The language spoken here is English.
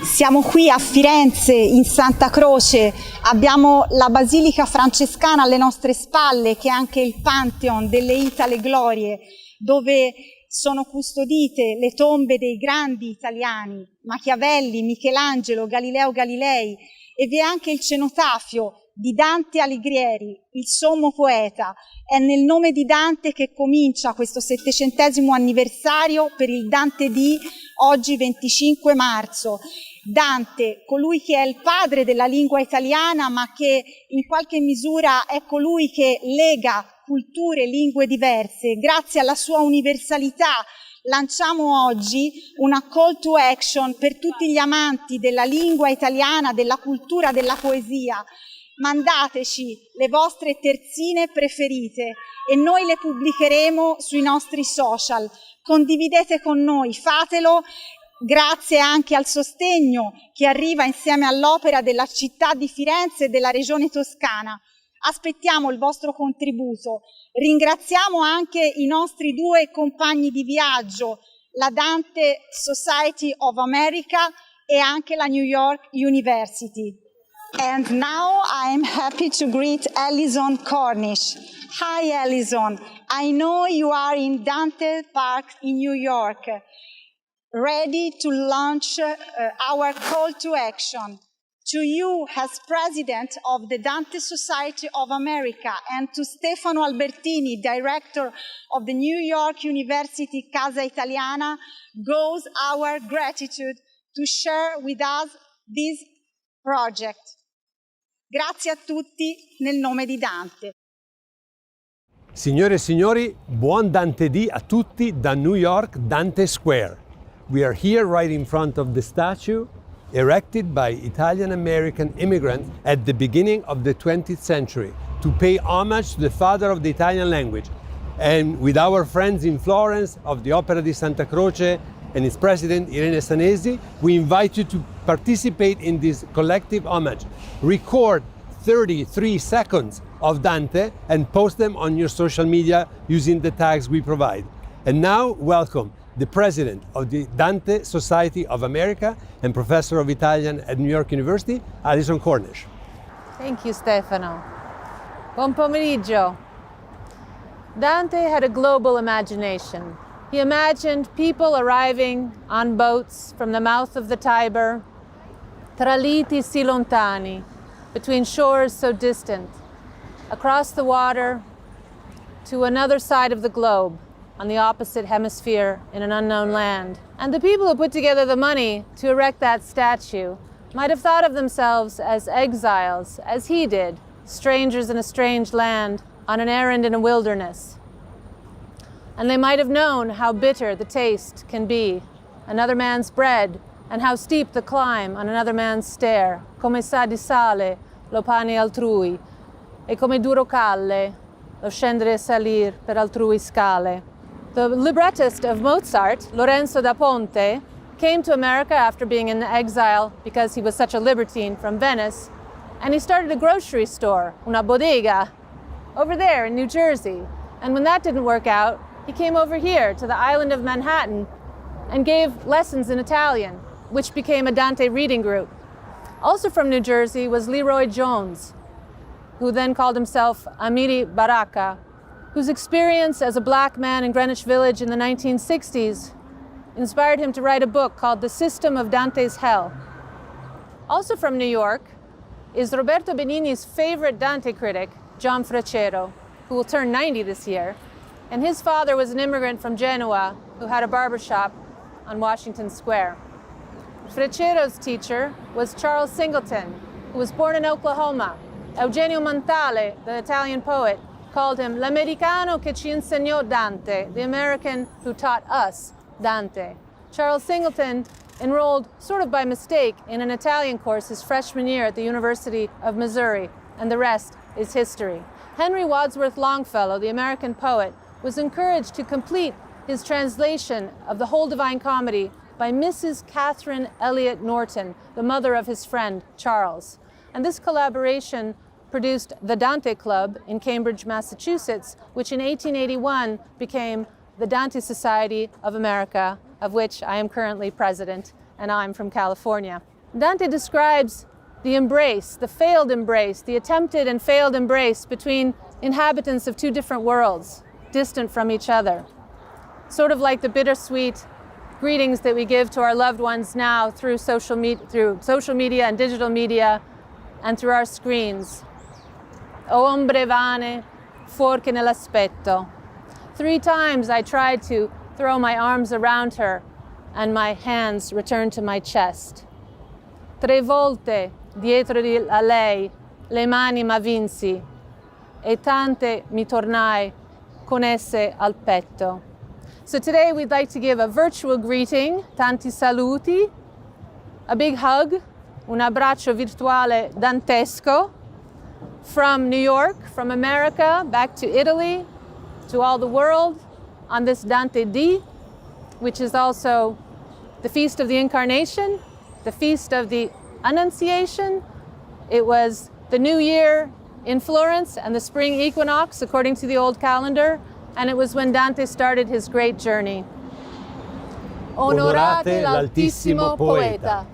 Siamo qui a Firenze, in Santa Croce, abbiamo la Basilica Francescana alle nostre spalle, che è anche il Pantheon delle Itale Glorie, dove sono custodite le tombe dei grandi italiani, Machiavelli, Michelangelo, Galileo Galilei, e vi è anche il cenotafio di Dante Alighieri, il sommo poeta. È nel nome di Dante che comincia questo 700° anniversario per il Dante di oggi 25 marzo. Dante, colui che è il padre della lingua italiana, ma che in qualche misura è colui che lega culture e lingue diverse. Grazie alla sua universalità lanciamo oggi una call to action per tutti gli amanti della lingua italiana, della cultura, della poesia. Mandateci le vostre terzine preferite e noi le pubblicheremo sui nostri social. Condividete con noi, fatelo, grazie anche al sostegno che arriva insieme all'opera della città di Firenze e della regione Toscana. Aspettiamo il vostro contributo. Ringraziamo anche i nostri 2 compagni di viaggio, la Dante Society of America e anche la New York University. And now I'm happy to greet Alison Cornish. Hi Alison, I know you are in Dante Park in New York, ready to launch our call to action. To you as President of the Dante Society of America and to Stefano Albertini, Director of the New York University Casa Italiana, goes our gratitude to share with us this project. Grazie a tutti nel nome di Dante. Signore e signori, buon Dante D a tutti da New York Dante Square. We are here right in front of the statue erected by Italian-American immigrants at the beginning of the 20th century to pay homage to the father of the Italian language. And with our friends in Florence of the Opera di Santa Croce and its president Irene Sanesi, we invite you to participate in this collective homage. Record 33 seconds of Dante and post them on your social media using the tags we provide. And now, welcome the president of the Dante Society of America and professor of Italian at New York University, Alison Cornish. Thank you, Stefano. Buon pomeriggio. Dante had a global imagination. He imagined people arriving on boats from the mouth of the Tiber, tra liti si lontani, between shores so distant, across the water to another side of the globe, on the opposite hemisphere in an unknown land. And the people who put together the money to erect that statue might have thought of themselves as exiles, as he did, strangers in a strange land, on an errand in a wilderness. And they might have known how bitter the taste can be, another man's bread, and how steep the climb on another man's stair, come sa di sale lo pane altrui, e come duro calle lo scendere e salir per altrui scale. The librettist of Mozart, Lorenzo da Ponte, came to America after being in exile because he was such a libertine from Venice, and he started a grocery store, una bodega, over there in New Jersey. And when that didn't work out, he came over here to the island of Manhattan and gave lessons in Italian, which became a Dante reading group. Also from New Jersey was Leroy Jones, who then called himself Amiri Baraka, whose experience as a black man in Greenwich Village in the 1960s inspired him to write a book called The System of Dante's Hell. Also from New York is Roberto Benigni's favorite Dante critic, John Freccero, who will turn 90 this year. And his father was an immigrant from Genoa who had a barbershop on Washington Square. Freccero's teacher was Charles Singleton, who was born in Oklahoma. Eugenio Montale, the Italian poet, called him l'americano che ci insegnò Dante, the American who taught us Dante. Charles Singleton enrolled, sort of by mistake, in an Italian course his freshman year at the University of Missouri, and the rest is history. Henry Wadsworth Longfellow, the American poet, was encouraged to complete his translation of the whole Divine Comedy by Mrs. Catherine Elliott Norton, the mother of his friend Charles. And this collaboration produced the Dante Club in Cambridge, Massachusetts, which in 1881 became the Dante Society of America, of which I am currently president. and I'm from California. Dante describes the embrace, the failed embrace, the attempted and failed embrace between inhabitants of two different worlds, distant from each other. Sort of like the bittersweet greetings that we give to our loved ones now through social media and digital media and through our screens. O ombre vane, fuorché nell'aspetto. 3 times I tried to throw my arms around her and my hands returned to my chest. 3 volte dietro a lei le mani m'avvinsi e tante mi tornai con esse al petto. So today we'd like to give a virtual greeting, tanti saluti, a big hug, un abbraccio virtuale dantesco from New York, from America, back to Italy, to all the world on this Dante D, which is also the Feast of the Incarnation, the Feast of the Annunciation. It was the New Year in Florence and the spring equinox according to the old calendar, and it was when Dante started his great journey. Onorate l'Altissimo Poeta.